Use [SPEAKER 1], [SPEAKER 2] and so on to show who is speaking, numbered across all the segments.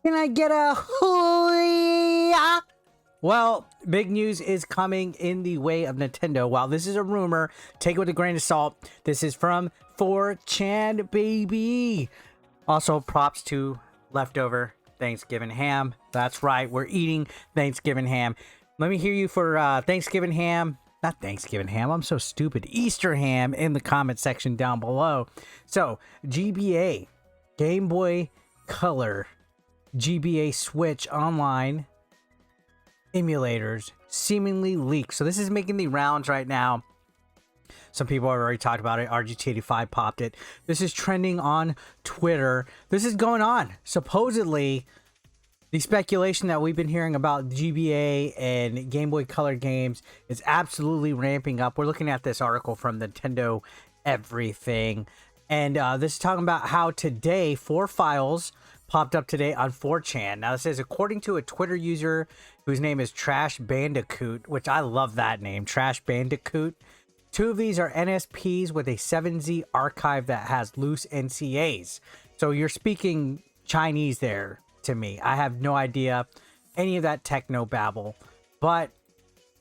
[SPEAKER 1] Can I get a hoo-yah? Well, big news is coming in the way of Nintendo. While this is a rumor, take it with a grain of salt. This is from 4chan, baby. Also, props to leftover Thanksgiving ham. That's right, we're eating Thanksgiving ham. Let me hear you for Thanksgiving ham. Not Thanksgiving ham, I'm so stupid. Easter ham in the comment section down below. So, GBA, Game Boy Color, GBA Switch Online emulators seemingly leaked. So this is making the rounds right now. Some people have already talked about it. RGT85 popped it. This is trending on Twitter. This is going on. Supposedly, the speculation that we've been hearing about GBA and Game Boy Color games is absolutely ramping up. We're looking at this article from Nintendo Everything. And this is talking about how today 4 files popped up today on 4chan. Now, this says, according to a Twitter user whose name is Trash Bandicoot, which I love that name, Trash Bandicoot. 2 of these are NSPs with a 7Z archive that has loose NCAs. So you're speaking Chinese there to me. I have no idea any of that techno babble, but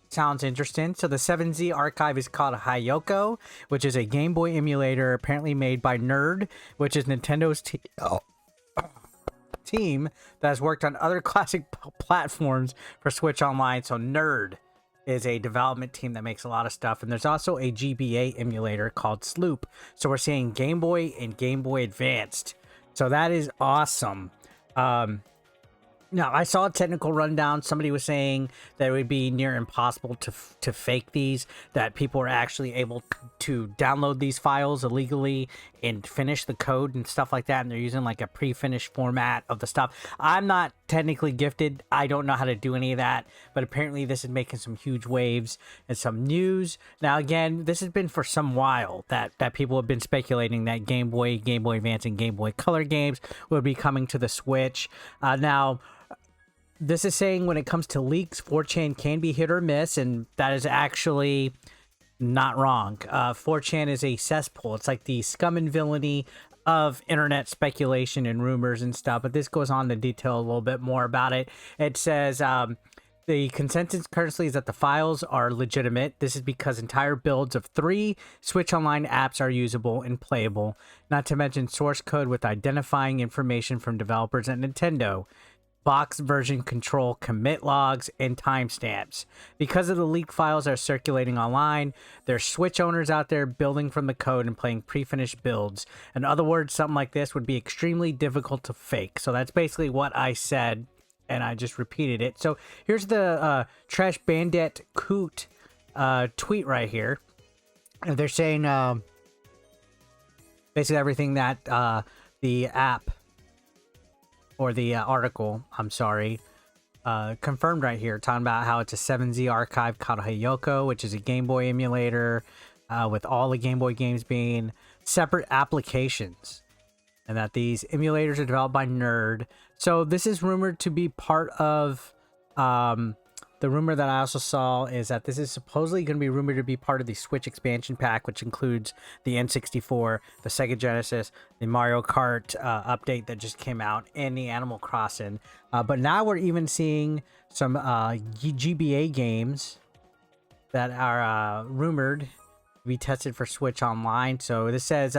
[SPEAKER 1] sounds interesting. So the 7Z archive is called Hayoko, which is a Game Boy emulator apparently made by Nerd, which is Nintendo's team that has worked on other classic platforms for Switch Online. So Nerd is a development team that makes a lot of stuff. And there's also a GBA emulator called Sloop. So we're seeing Game Boy and Game Boy Advanced. So that is awesome. Now, I saw a technical rundown. Somebody was saying that it would be near impossible to fake these, that people are actually able to download these files illegally and finish the code and stuff like that, and they're using like a pre-finished format of the stuff. I'm not technically gifted. I don't know how to do any of that, but apparently this is making some huge waves and some news. Now, again, this has been for some while that people have been speculating that Game Boy, Game Boy Advance, and Game Boy Color games would be coming to the Switch. Now, this is saying when it comes to leaks, 4chan can be hit or miss, and that is actually not wrong. 4chan is a cesspool. It's like the scum and villainy of internet speculation and rumors and stuff, but this goes on to detail a little bit more about it. It says the consensus currently is that the files are legitimate. This is because entire builds of 3 Switch Online apps are usable and playable, not to mention source code with identifying information from developers at Nintendo, box version control, commit logs, and timestamps. Because of the leaked files that are circulating online, there's Switch owners out there building from the code and playing pre-finished builds. In other words, something like this would be extremely difficult to fake. So that's basically what I said, and I just repeated it. So here's the Trash Bandit Coot tweet right here. And they're saying basically everything that the app, or the article, I'm sorry, confirmed right here, talking about how it's a 7Z archive called Hayoko, which is a Game Boy emulator with all the Game Boy games being separate applications, and that these emulators are developed by Nerd. So this is rumored to be part of the rumor that I also saw is that this is supposedly going to be rumored to be part of the Switch expansion pack, which includes the N64, the Sega Genesis, the Mario Kart update that just came out, and the Animal Crossing. But now we're even seeing some GBA games that are rumored to be tested for Switch Online. So this says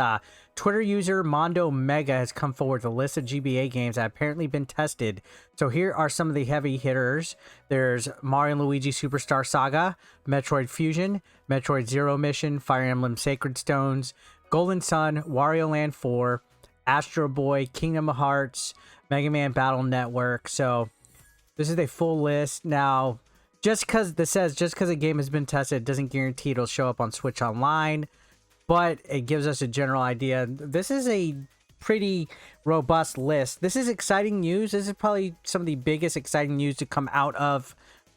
[SPEAKER 1] Twitter user Mondo Mega has come forward with a list of GBA games that have apparently been tested. So here are some of the heavy hitters. There's Mario and Luigi Superstar Saga, Metroid Fusion, Metroid Zero Mission, Fire Emblem Sacred Stones, Golden Sun, Wario Land 4, Astro Boy, Kingdom Hearts, Mega Man Battle Network. So this is a full list. Now, just because a game has been tested, it doesn't guarantee it'll show up on Switch Online, but it gives us a general idea. This is a pretty robust list. This is exciting news. This is probably some of the biggest exciting news to come out of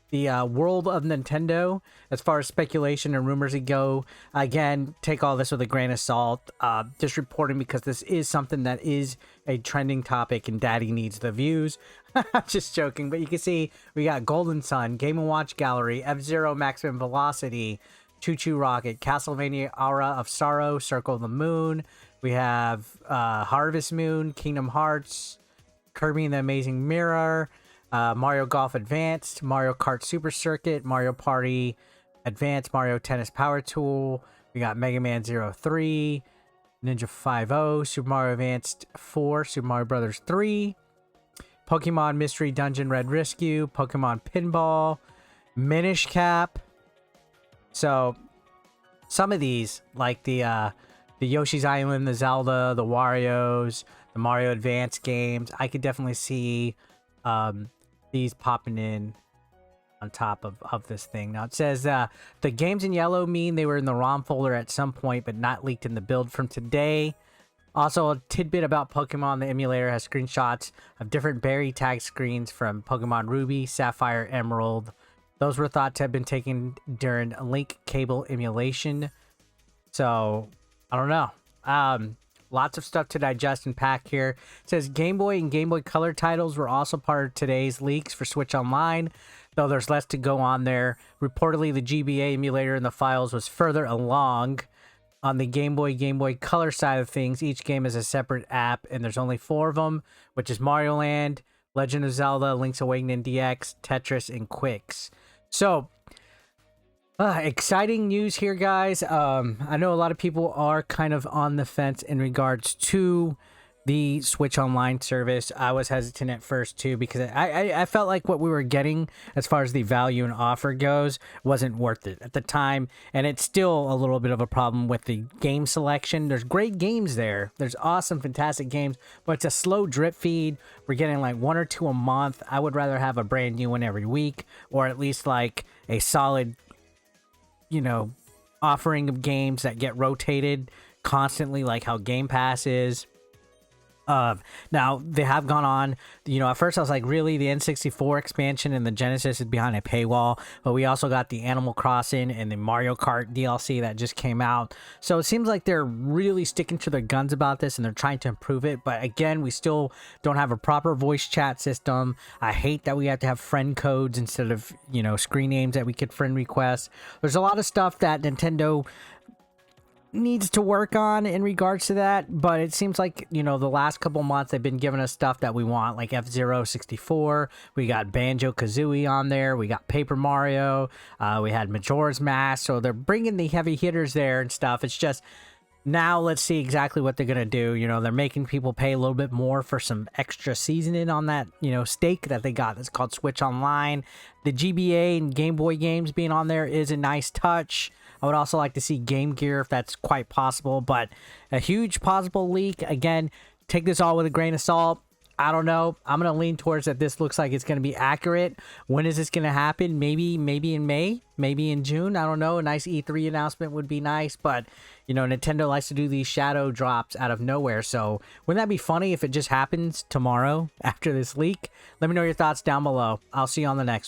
[SPEAKER 1] the world of Nintendo as far as speculation and rumors go. Again, take all this with a grain of salt. Just reporting because this is something that is a trending topic and Daddy needs the views. I'm just joking, but you can see we got Golden Sun, Game & Watch Gallery, F-Zero Maximum Velocity, Choo Choo Rocket, Castlevania Aura of Sorrow, Circle of the Moon. We have Harvest Moon, Kingdom Hearts, Kirby and the Amazing Mirror, Mario Golf Advanced, Mario Kart Super Circuit, Mario Party Advanced, Mario Tennis Power Tool. We got Mega Man 03, Ninja 5-0, Super Mario Advanced 4, Super Mario Brothers 3, Pokemon Mystery Dungeon Red Rescue, Pokemon Pinball, Minish Cap. So some of these, like the Yoshi's Island, the Zelda, the Wario's, the Mario Advance games, I could definitely see these popping in on top of this thing. Now it says the games in yellow mean they were in the ROM folder at some point but not leaked in the build from today. Also, a tidbit about Pokemon: the emulator has screenshots of different berry tag screens from Pokemon Ruby, Sapphire, Emerald. Those were thought to have been taken during link cable emulation. So I don't know. Lots of stuff to digest and pack here. It says Game Boy and Game Boy Color titles were also part of today's leaks for Switch Online, though there's less to go on there. Reportedly, the GBA emulator in the files was further along. On the Game Boy Color side of things, each game is a separate app, and there's only 4 of them, which is Mario Land, Legend of Zelda, Link's Awakening DX, Tetris, and Quicks. So, exciting news here, guys. I know a lot of people are kind of on the fence in regards to the Switch Online service. I was hesitant at first too, because I felt like what we were getting as far as the value and offer goes wasn't worth it at the time, and it's still a little bit of a problem with the game selection. There's great games there. There's awesome, fantastic games, but it's a slow drip feed. We're getting like 1 or 2 a month. I would rather have a brand new one every week, or at least like a solid, you know, offering of games that get rotated constantly, like how Game Pass is. Now they have gone on, you know, at first I was like, really, the N64 expansion and the Genesis is behind a paywall, but we also got the Animal Crossing and the Mario Kart DLC that just came out. So it seems like they're really sticking to their guns about this and they're trying to improve it. But again, we still don't have a proper voice chat system. I hate that we have to have friend codes instead of, you know, screen names that we could friend request. There's a lot of stuff that Nintendo needs to work on in regards to that, but it seems like, you know, the last couple months they've been giving us stuff that we want, like F-Zero 64. We got Banjo-Kazooie on there. We got Paper Mario. We had Majora's Mask. So they're bringing the heavy hitters there and stuff. It's just, now let's see exactly what they're going to do. You know, they're making people pay a little bit more for some extra seasoning on that, you know, steak that they got. That's called Switch Online. The GBA and Game Boy games being on there is a nice touch. I would also like to see Game Gear if that's quite possible, but a huge possible leak. Again, take this all with a grain of salt. I don't know. I'm going to lean towards that this looks like it's going to be accurate. When is this going to happen? Maybe in May, maybe in June. I don't know. A nice E3 announcement would be nice, but, you know, Nintendo likes to do these shadow drops out of nowhere. So wouldn't that be funny if it just happens tomorrow after this leak? Let me know your thoughts down below. I'll see you on the next one.